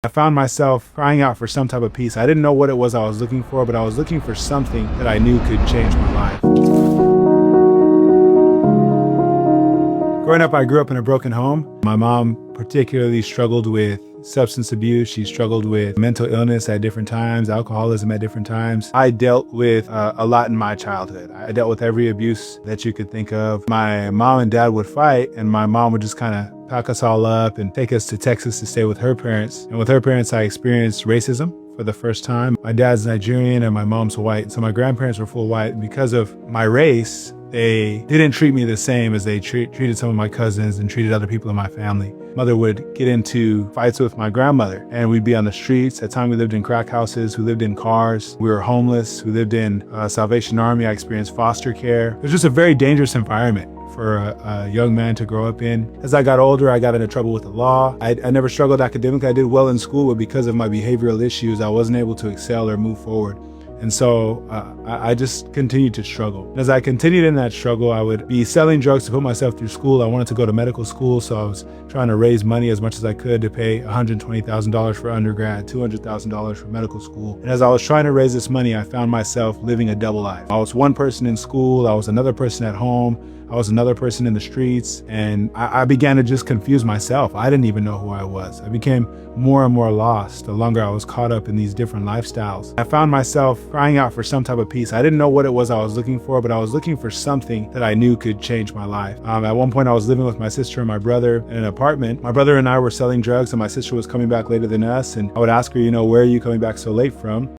I found myself crying out for some type of peace. I didn't know what it was I was looking for, but I was looking for something that I knew could change my life. Growing up, I grew up in a broken home. My mom particularly struggled with substance abuse. She struggled with mental illness at different times, alcoholism at different times. I dealt with a lot in my childhood. I dealt with every abuse that you could think of. My mom and dad would fight, and my mom would just kind of pack us all up and take us to Texas to stay with her parents. And with her parents, I experienced racism for the first time. My dad's Nigerian and my mom's white, so my grandparents were full white. Because of my race, they didn't treat me the same as they treated some of my cousins and treated other people in my family. Mother would get into fights with my grandmother, and we'd be on the streets. At times we lived in crack houses, we lived in cars, we were homeless, we lived in Salvation Army. I experienced foster care. It was just a very dangerous environment for a young man to grow up in. As I got older, I got into trouble with the law. I never struggled academically. I did well in school, but because of my behavioral issues, I wasn't able to excel or move forward. And so I just continued to struggle. As I continued in that struggle, I would be selling drugs to put myself through school. I wanted to go to medical school, so I was trying to raise money as much as I could to pay $120,000 for undergrad, $200,000 for medical school. And as I was trying to raise this money, I found myself living a double life. I was one person in school, I was another person at home, I was another person in the streets, and I began to just confuse myself. I didn't even know who I was. I became more and more lost the longer I was caught up in these different lifestyles. I found myself crying out for some type of peace. I didn't know what it was I was looking for, but I was looking for something that I knew could change my life. At one point, I was living with my sister and my brother in an apartment. My brother and I were selling drugs, and my sister was coming back later than us, and I would ask her, where are you coming back so late from?